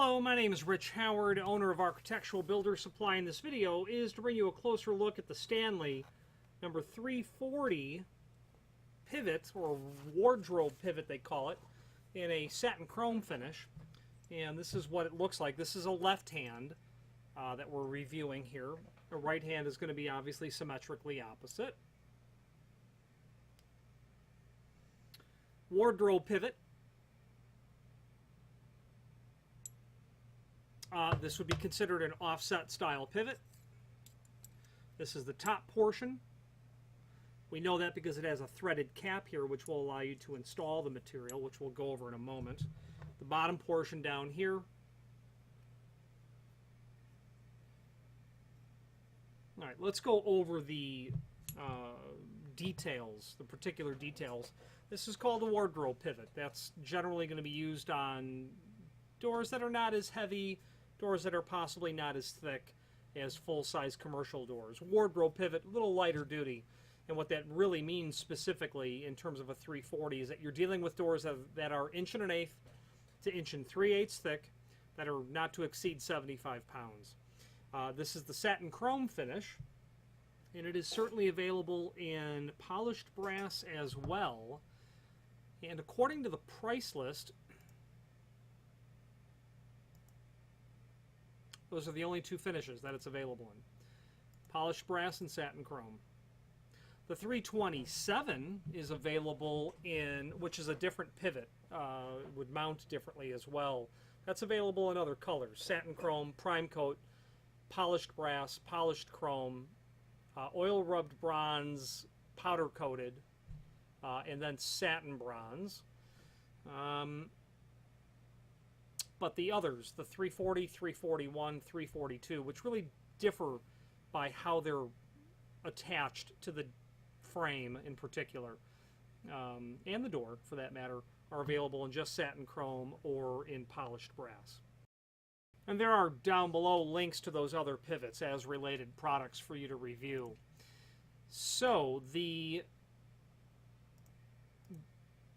Hello, my name is Rich Howard, owner of Architectural Builder Supply, and this video is to bring you a closer look at the Stanley number 340 pivot, or wardrobe pivot they call it, in a satin chrome finish. And this is what it looks like. This is a left hand that we're reviewing here. The right hand is going to be obviously symmetrically opposite. Wardrobe pivot. This would be considered an offset style pivot. This is the top portion. We know that because it has a threaded cap here, which will allow you to install the material, which we'll go over in a moment. The bottom portion down here. All right, let's go over the details, the particular details. This is called a wardrobe pivot. That's generally going to be used on doors that are not as heavy, doors that are possibly not as thick as full-size commercial doors. Wardrobe pivot, a little lighter duty. And what that really means specifically in terms of a 340 is that you're dealing with doors that are 1 1/8 to 1 3/8 thick, that are not to exceed 75 pounds. This is the satin chrome finish, and it is certainly available in polished brass as well. And according to the price list, those are the only two finishes that it's available in. Polished brass and satin chrome. The 327 is available in, which is a different pivot. Would mount differently as well. That's available in other colors. Satin chrome, prime coat, polished brass, polished chrome, oil rubbed bronze, powder coated, and then satin bronze. But the others, the 340, 341, 342, which really differ by how they're attached to the frame in particular, and the door for that matter, are available in just satin chrome or in polished brass. And there are down below links to those other pivots as related products for you to review. So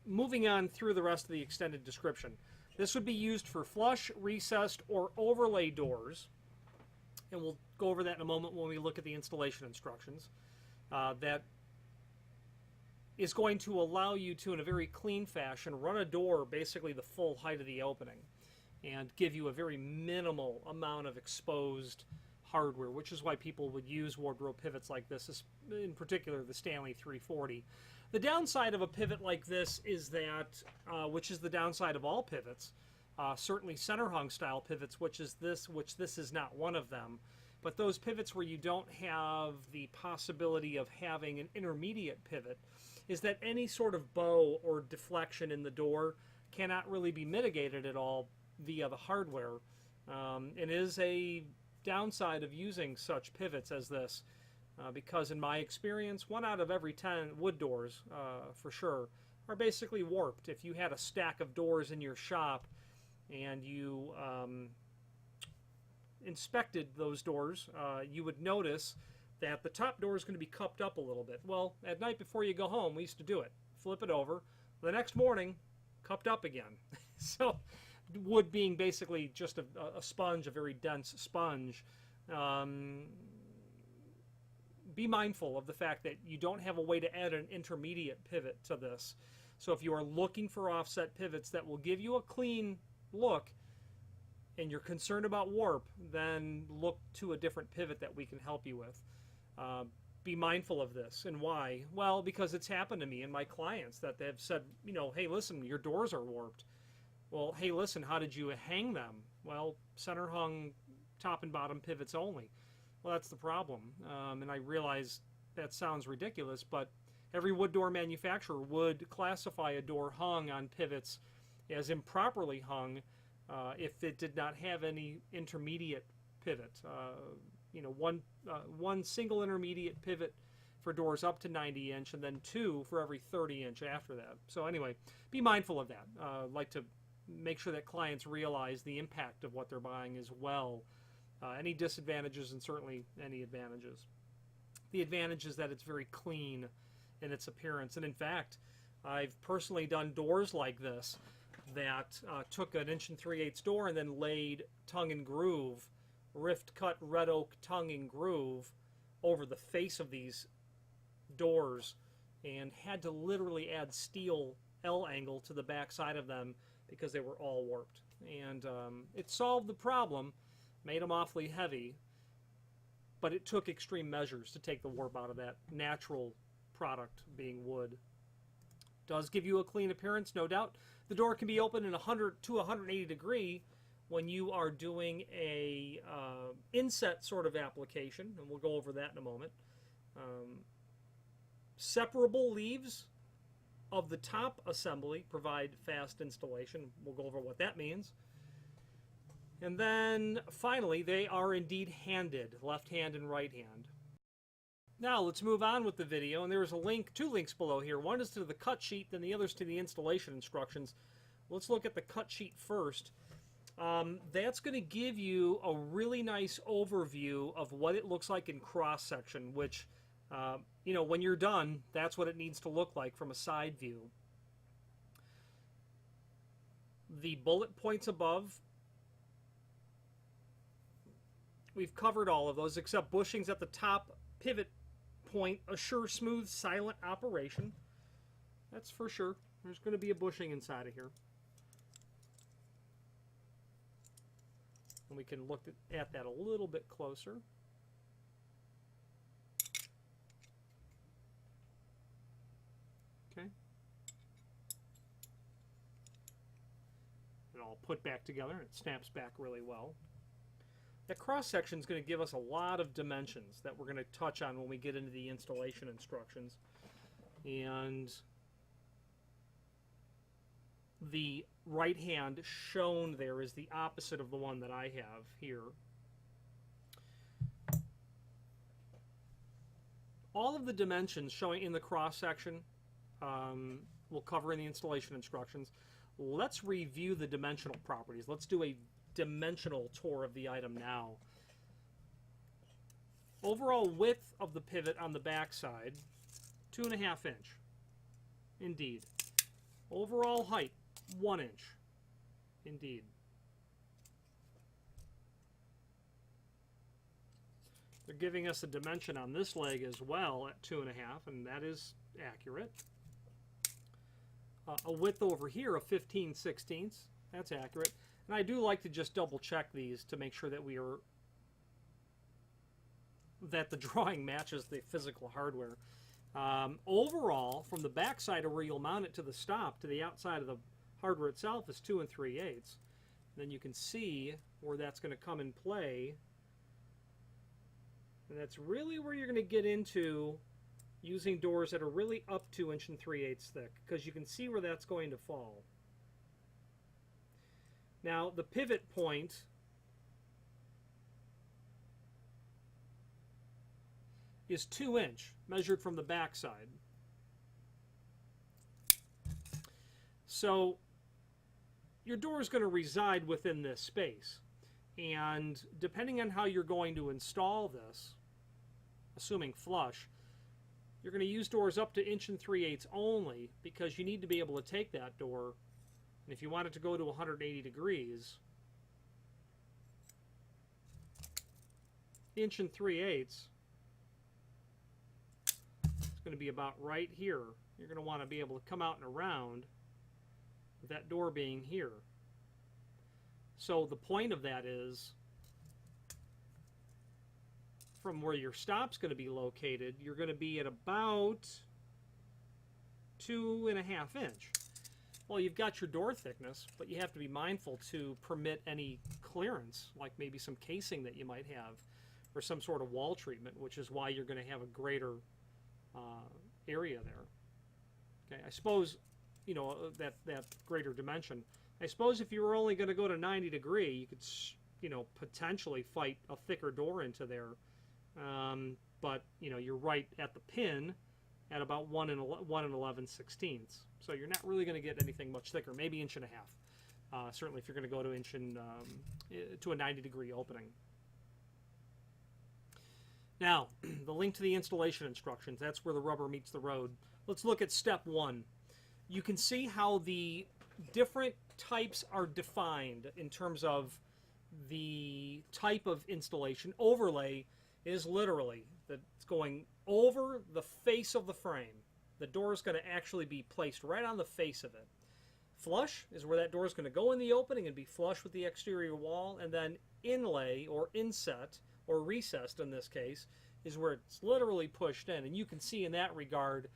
moving on through the rest of the extended description. This would be used for flush, recessed, or overlay doors, and we'll go over that in a moment when we look at the installation instructions. That is going to allow you to, in a very clean fashion, run a door basically the full height of the opening and give you a very minimal amount of exposed hardware, which is why people would use wardrobe pivots like this, in particular the Stanley 340. The downside of a pivot like this is that, which is the downside of all pivots, certainly center hung style pivots, which this is not one of them, but those pivots where you don't have the possibility of having an intermediate pivot, is that any sort of bow or deflection in the door cannot really be mitigated at all via the hardware, and is a downside of using such pivots as this, because in my experience, 1 out of every 10 wood doors, for sure, are basically warped. If you had a stack of doors in your shop and you inspected those doors, you would notice that the top door is going to be cupped up a little bit. Well, at night before you go home, we used to do it. Flip it over. The next morning, cupped up again. So wood being basically just a sponge, a very dense sponge. Be mindful of the fact that you don't have a way to add an intermediate pivot to this. So if you are looking for offset pivots that will give you a clean look and you're concerned about warp, then look to a different pivot that we can help you with. Be mindful of this. And why? Well, because it's happened to me and my clients that they've said, you know, hey, listen, your doors are warped. Well, hey, listen, how did you hang them? Well, center hung top and bottom pivots only. Well, that's the problem. And I realize that sounds ridiculous, but every wood door manufacturer would classify a door hung on pivots as improperly hung if it did not have any intermediate pivot. You know, one single intermediate pivot for doors up to 90 inch, and then 2 for every 30 inch after that. So anyway, be mindful of that. Like to make sure that clients realize the impact of what they're buying as well. Any disadvantages and certainly any advantages. The advantage is that it's very clean in its appearance, and in fact, I've personally done doors like this that took an 1 3/8 door and then laid tongue and groove, rift cut red oak tongue and groove over the face of these doors, and had to literally add steel L angle to the back side of them because they were all warped. And it solved the problem, made them awfully heavy, but it took extreme measures to take the warp out of that natural product being wood. Does give you a clean appearance, no doubt. The door can be opened in 100 to 180 degree when you are doing a inset sort of application, and we'll go over that in a moment. Separable leaves of the top assembly provide fast installation. We'll go over what that means. And then finally, they are indeed handed, left hand and right hand. Now let's move on with the video, and there's a link, 2 links below here. One is to the cut sheet, then the other is to the installation instructions. Let's look at the cut sheet first. That's going to give you a really nice overview of what it looks like in cross-section, which, you know, when you're done, that's what it needs to look like from a side view. The bullet points above, we've covered all of those except bushings at the top pivot point, assure smooth, silent operation. That's for sure. There's going to be a bushing inside of here. And we can look at that a little bit closer. Okay. And all put back together, and it snaps back really well. That cross section is going to give us a lot of dimensions that we're going to touch on when we get into the installation instructions. And the right hand shown there is the opposite of the one that I have here. All of the dimensions showing in the cross section we'll cover in the installation instructions. Let's review the dimensional properties. Let's do a dimensional tour of the item now. Overall width of the pivot on the back side, 2.5 inch. Indeed. Overall height, 1 inch. Indeed. They're giving us a dimension on this leg as well at 2.5, and that is accurate. A width over here of 15/16. That's accurate. And I do like to just double check these to make sure that that the drawing matches the physical hardware. Overall, from the back side of where you'll mount it to the stop to the outside of the hardware itself is 2 3/8. Then you can see where that's going to come in play. And that's really where you're going to get into using doors that are really up to 1 3/8 thick, because you can see where that's going to fall. Now, the pivot point is 2 inch, measured from the back side. So your door is going to reside within this space. And depending on how you're going to install this, assuming flush, you're going to use doors up to 1 3/8 only, because you need to be able to take that door, and if you want it to go to 180 degrees, 1 3/8 is going to be about right here. You're going to want to be able to come out and around with that door being here. So the point of that is, from where your stop's going to be located, you're going to be at about 2.5 inch. Well, you've got your door thickness, but you have to be mindful to permit any clearance, like maybe some casing that you might have, or some sort of wall treatment, which is why you're going to have a greater area there. Okay, I suppose, you know, that greater dimension. I suppose if you were only going to go to 90 degree, you could, you know, potentially fight a thicker door into there. But, you know, you're right at the pin at about 1 11/16. So you're not really going to get anything much thicker, maybe 1.5 inches. Certainly if you're going to go to to a 90 degree opening. Now, the link to the installation instructions, that's where the rubber meets the road. Let's look at step 1. You can see how the different types are defined in terms of the type of installation. Overlay is literally that it's going over the face of the frame. The door is going to actually be placed right on the face of it. Flush is where that door is going to go in the opening and be flush with the exterior wall, and then inlay or inset or recessed in this case is where it's literally pushed in. And you can see in that regard,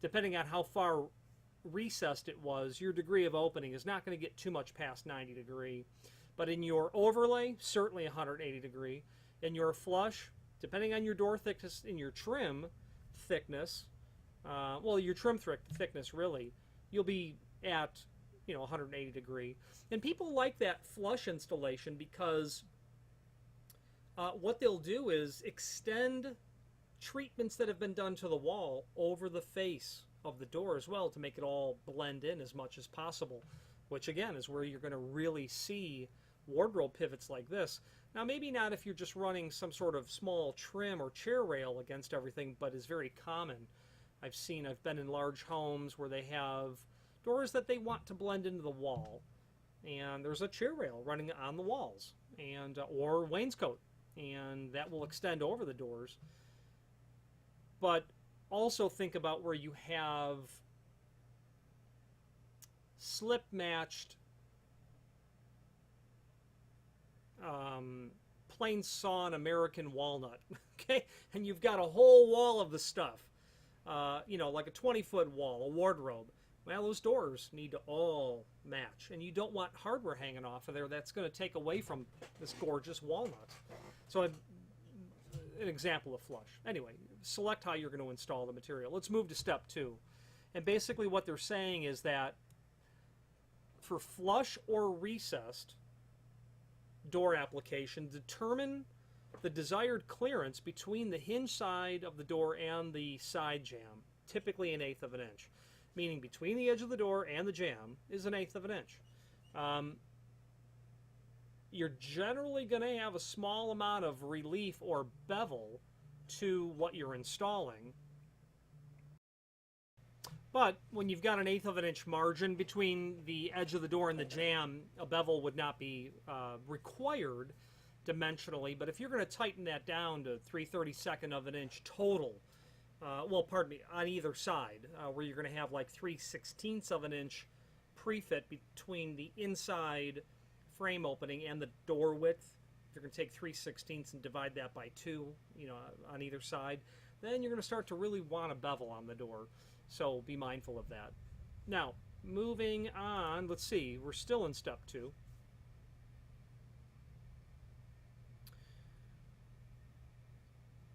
depending on how far recessed it was, your degree of opening is not going to get too much past 90 degree. But in your overlay, certainly 180 degree. In your flush, depending on your door thickness, in your trim thickness, well, your trim thickness really, you'll be at 180 degree. And people like that flush installation because what they'll do is extend treatments that have been done to the wall over the face of the door as well to make it all blend in as much as possible, which again is where you're going to really see wardrobe pivots like this. Now, maybe not if you're just running some sort of small trim or chair rail against everything, but is very common. I've been in large homes where they have doors that they want to blend into the wall, and there's a chair rail running on the walls, and or wainscot, and that will extend over the doors. But also think about where you have slip matched plain sawn American walnut, okay, and you've got a whole wall of the stuff, like a 20-foot wall, a wardrobe. Well, those doors need to all match, and you don't want hardware hanging off of there that's going to take away from this gorgeous walnut. So an example of flush. Anyway, select how you're going to install the material. Let's move to step 2. And basically what they're saying is that for flush or recessed door application, determine the desired clearance between the hinge side of the door and the side jamb, typically 1/8 of an inch. Meaning between the edge of the door and the jamb is 1/8 of an inch. You're generally going to have a small amount of relief or bevel to what you're installing. But when you've got 1/8 of an inch margin between the edge of the door and the jamb, a bevel would not be required dimensionally. But if you're going to tighten that down to 3/32 of an inch total, on either side, where you're going to have like 3/16 of an inch pre-fit between the inside frame opening and the door width. You're going to take 3/16 and divide that by 2, on either side. Then you're going to start to really want a bevel on the door. So be mindful of that. Now, moving on, let's see, we're still in step 2.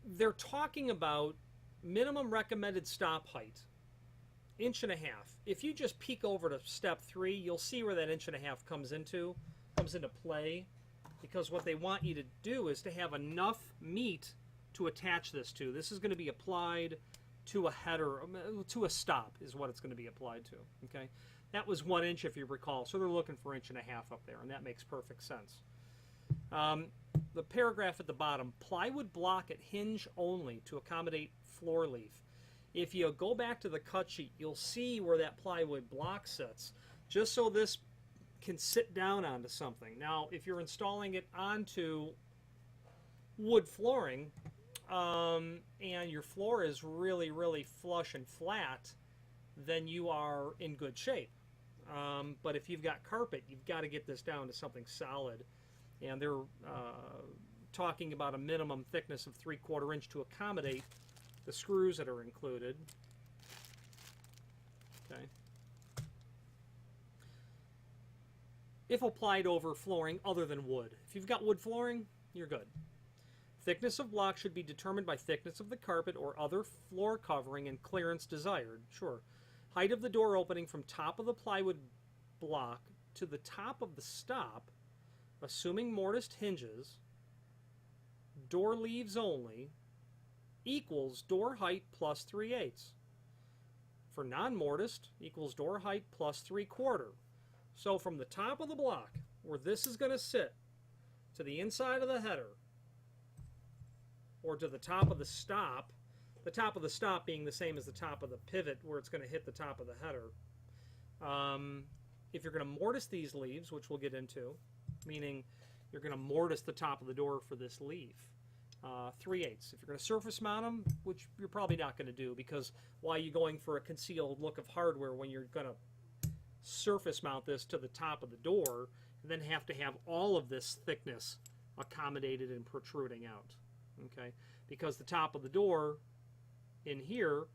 They're talking about minimum recommended stop height, 1.5 inches. If you just peek over to step 3, you'll see where that 1.5 inches comes into play, because what they want you to do is to have enough meat to attach this to. This is going to be applied to a header, to a stop is what it's going to be applied to. Okay, that was 1 inch if you recall, so they're looking for 1.5 inches up there, and that makes perfect sense. The paragraph at the bottom, plywood block at hinge only to accommodate floor leaf. If you go back to the cut sheet, you'll see where that plywood block sits, just so this can sit down onto something. Now, if you're installing it onto wood flooring, and your floor is really, really flush and flat, then you are in good shape. But if you've got carpet, you've got to get this down to something solid. And they're talking about a minimum thickness of 3/4 inch to accommodate the screws that are included. Okay. If applied over flooring other than wood. If you've got wood flooring, you're good. Thickness of block should be determined by thickness of the carpet or other floor covering and clearance desired. Sure. Height of the door opening from top of the plywood block to the top of the stop, assuming mortised hinges, door leaves only, equals door height plus 3/8. For non-mortised, equals door height plus 3/4. So from the top of the block, where this is going to sit, to the inside of the header, or to the top of the stop being the same as the top of the pivot where it's going to hit the top of the header, if you're going to mortise these leaves, which we'll get into, meaning you're going to mortise the top of the door for this leaf, 3/8. If you're going to surface mount them, which you're probably not going to do, because why are you going for a concealed look of hardware when you're going to surface mount this to the top of the door and then have to have all of this thickness accommodated and protruding out, okay? Because the top of the door in here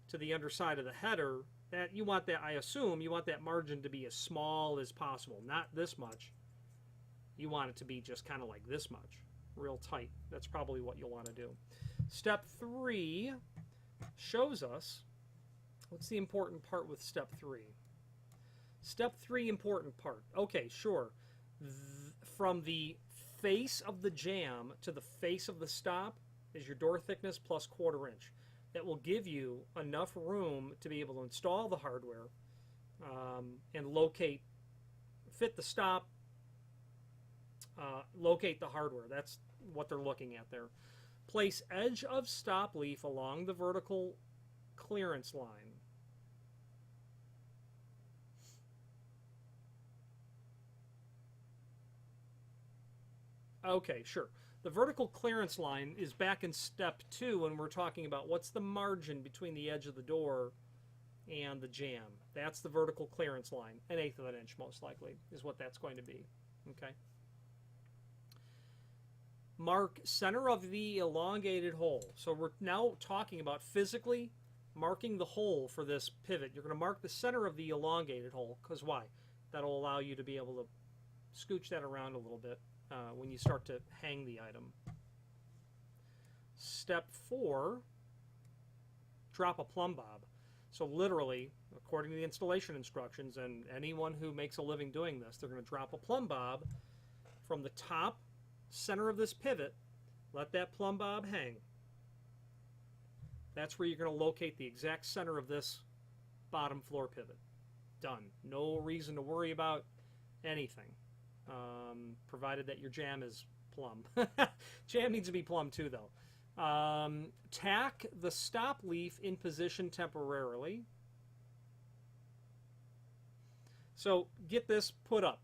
to the underside of the header, that you want that, I assume, you want that margin to be as small as possible, not this much. You want it to be just kind of like this much, real tight. That's probably what you'll want to do. Step 3 shows us, what's the important part with step 3? Step 3 important part. Okay, sure. From the face of the jamb to the face of the stop is your door thickness plus 1/4 inch. That will give you enough room to be able to install the hardware and fit the stop, locate the hardware. That's what they're looking at there. Place edge of stop leaf along the vertical clearance line. Okay, sure. The vertical clearance line is back in step 2 when we're talking about what's the margin between the edge of the door and the jamb. That's the vertical clearance line. 1/8 of an inch, most likely, is what that's going to be. Okay. Mark center of the elongated hole. So we're now talking about physically marking the hole for this pivot. You're going to mark the center of the elongated hole, because why? That'll allow you to be able to scooch that around a little bit when you start to hang the item. Step 4, drop a plumb bob. So literally, according to the installation instructions, and anyone who makes a living doing this, they're going to drop a plumb bob from the top center of this pivot, let that plumb bob hang. That's where you're going to locate the exact center of this bottom floor pivot. Done. No reason to worry about anything. Provided that your jamb is plumb. Jamb needs to be plumb too, though. Tack the stop leaf in position temporarily. So get this put up.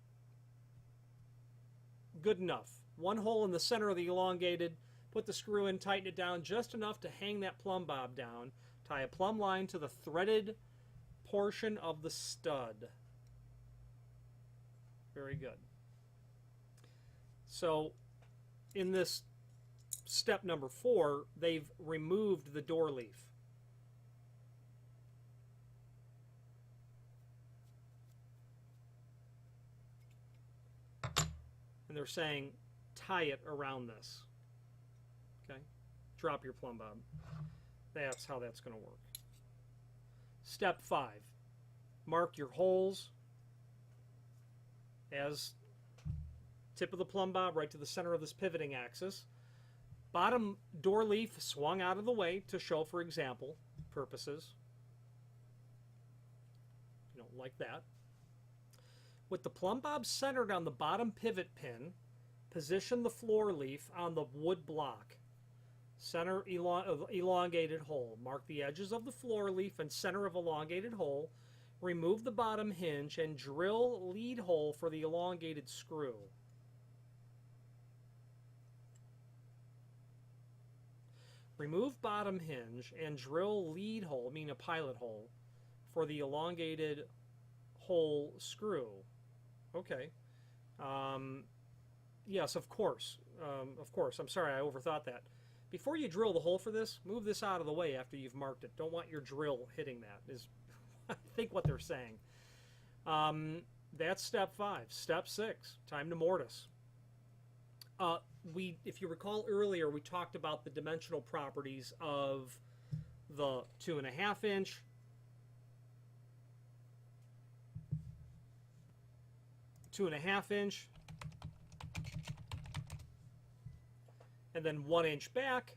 Good enough. One hole in the center of the elongated. Put the screw in, tighten it down just enough to hang that plumb bob down. Tie a plumb line to the threaded portion of the stud. Very good. So in this step number 4, they've removed the door leaf. And they're saying tie it around this. Okay? Drop your plumb bob. That's how that's going to work. Step 5. Mark your holes as tip of the plumb bob right to the center of this pivoting axis. Bottom door leaf swung out of the way to show for example purposes. You know, like that. With the plumb bob centered on the bottom pivot pin, position the floor leaf on the wood block. Center elongated hole. Mark the edges of the floor leaf and center of elongated hole. Remove the bottom hinge and drill lead hole for the elongated screw. Remove bottom hinge and drill lead hole, meaning a pilot hole, for the elongated hole screw. Okay. Yes, of course. I'm sorry, I overthought that. Before you drill the hole for this, move this out of the way after you've marked it. Don't want your drill hitting that, is I think what they're saying. That's step 5. Step 6, time to mortise. If you recall earlier, we talked about the dimensional properties of the 2.5 inch, 2.5 inch, and then 1 inch back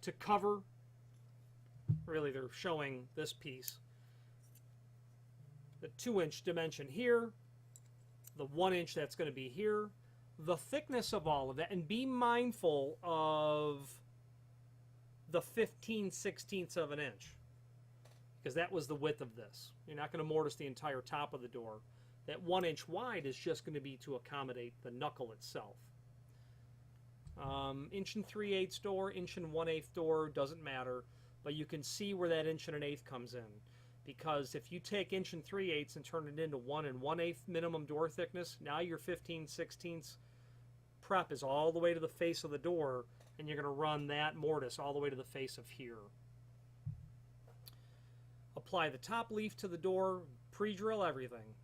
to cover. Really, they're showing this piece. The 2 inch dimension here, the 1 inch that's going to be here, the thickness of all of that, and be mindful of the 15/16 of an inch. because that was the width of this. You're not going to mortise the entire top of the door. That 1 inch wide is just going to be to accommodate the knuckle itself. 1 3/8 door, 1 1/8 door, doesn't matter, but you can see where that 1 1/8 comes in. Because if you take 1 3/8 and turn it into 1 1/8 minimum door thickness, now your 15/16 prep is all the way to the face of the door, and you're going to run that mortise all the way to the face of here. Apply the top leaf to the door, pre-drill everything.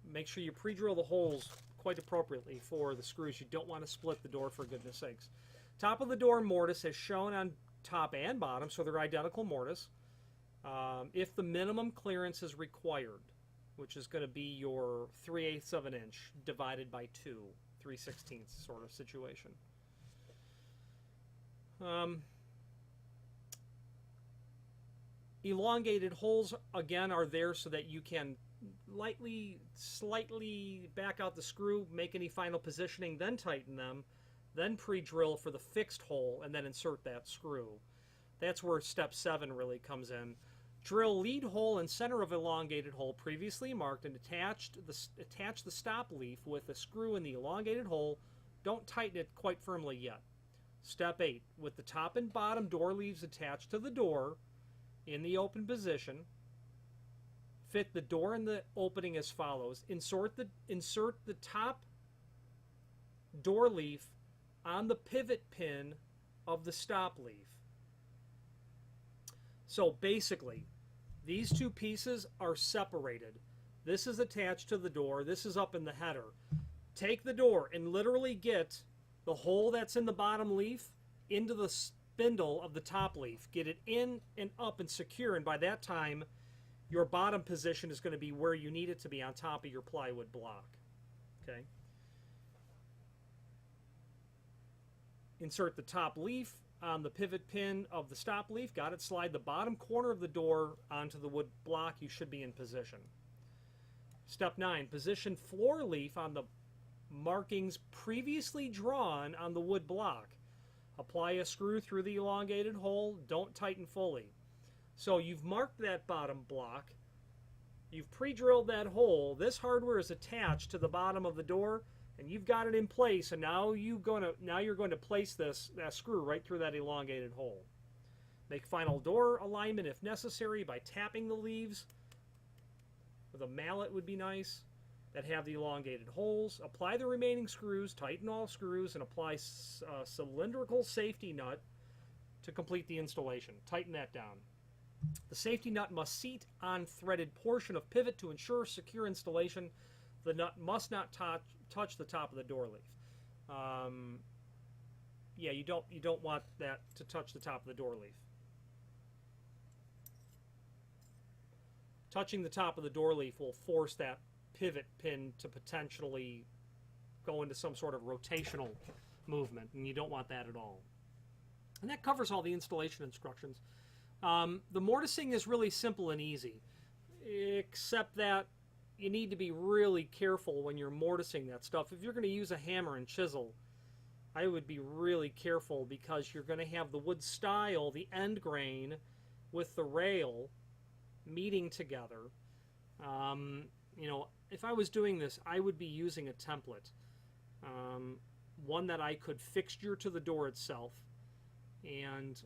Make sure you pre-drill the holes quite appropriately for the screws. You don't want to split the door, for goodness sakes. Top of the door mortise is shown on top and bottom, so they're identical mortise. If the minimum clearance is required, which is going to be your 3/8 of an inch divided by 2, 3/16 sort of situation. Elongated holes, again, are there so that you can slightly back out the screw, make any final positioning, then tighten them, then pre-drill for the fixed hole, and then insert that screw. That's where step 7 really comes in. Drill lead hole and center of elongated hole previously marked and attach the stop leaf with a screw in the elongated hole. Don't tighten it quite firmly yet. Step 8, with the top and bottom door leaves attached to the door in the open position, fit the door in the opening as follows. Insert the top door leaf on the pivot pin of the stop leaf. So basically, these two pieces are separated. This is attached to the door. This is up in the header. Take the door and literally get the hole that's in the bottom leaf into the spindle of the top leaf. Get it in and up and secure, and by that time, your bottom position is going to be where you need it to be on top of your plywood block. Okay. Insert the top leaf on the pivot pin of the stop leaf. Got it. Slide the bottom corner of the door onto the wood block. You should be in position. Step 9. Position floor leaf on the markings previously drawn on the wood block. Apply a screw through the elongated hole. Don't tighten fully. So you've marked that bottom block. You've pre-drilled that hole. This hardware is attached to the bottom of the door, and you've got it in place. And now you're going to place that screw right through that elongated hole. Make final door alignment if necessary by tapping the leaves. With a mallet would be nice. That have the elongated holes. Apply the remaining screws, tighten all screws, and apply a cylindrical safety nut to complete the installation. Tighten that down. The safety nut must seat on threaded portion of pivot to ensure secure installation. The nut must not touch the top of the door leaf. Yeah, you don't want that to touch the top of the door leaf. Touching the top of the door leaf will force that pivot pin to potentially go into some sort of rotational movement, and you don't want that at all. And that covers all the installation instructions. The mortising is really simple and easy, except that you need to be really careful when you're mortising that stuff. If you're going to use a hammer and chisel, I would be really careful, because you're going to have the wood stile, the end grain, with the rail meeting together. You know, if I was doing this, I would be using a template, one that I could fixture to the door itself, and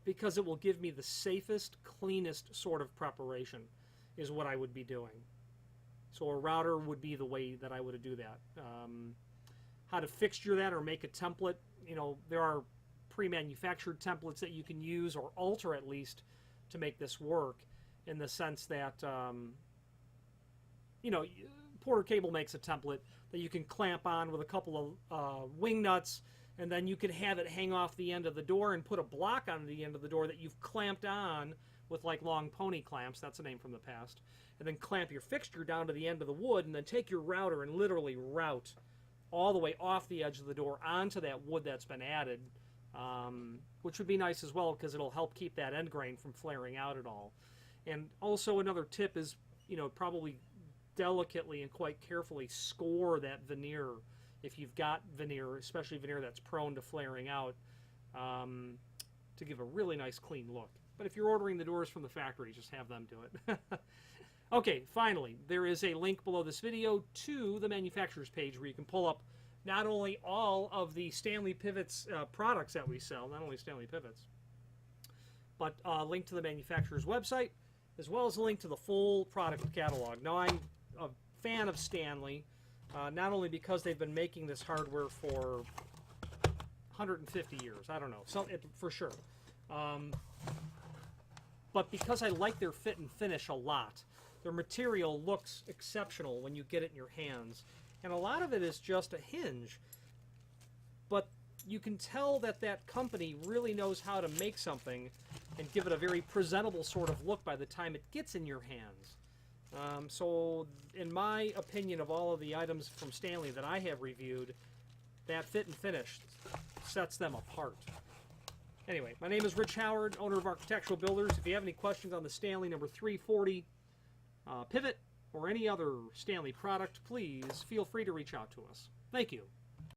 because it will give me the safest, cleanest sort of preparation is what I would be doing. So a router would be the way that I would do that. How to fixture that or make a template, you know, there are pre-manufactured templates that you can use or alter at least to make this work, in the sense that, you know, Porter Cable makes a template that you can clamp on with a couple of wing nuts, and then you can have it hang off the end of the door and put a block on the end of the door that you've clamped on with like long pony clamps, that's a name from the past, and then clamp your fixture down to the end of the wood, and then take your router and literally route all the way off the edge of the door onto that wood that's been added, which would be nice as well, because it'll help keep that end grain from flaring out at all. And also another tip is, you know, probably delicately and quite carefully score that veneer if you've got veneer, especially veneer that's prone to flaring out, to give a really nice clean look. But if you're ordering the doors from the factory, just have them do it. Okay, finally, there is a link below this video to the manufacturer's page where you can pull up not only all of the Stanley Pivots products that we sell, not only Stanley Pivots, but a link to the manufacturer's website, as well as a link to the full product catalog. Now, I'm a fan of Stanley, not only because they've been making this hardware for 150 years, I don't know, for sure, but because I like their fit and finish a lot. Their material looks exceptional when you get it in your hands, and a lot of it is just a hinge, but you can tell that that company really knows how to make something and give it a very presentable sort of look by the time it gets in your hands. So in my opinion, of all of the items from Stanley that I have reviewed, that fit and finish sets them apart. Anyway, my name is Rich Howard, owner of Architectural Builders. If you have any questions on the Stanley number 340 pivot or any other Stanley product, please feel free to reach out to us. Thank you.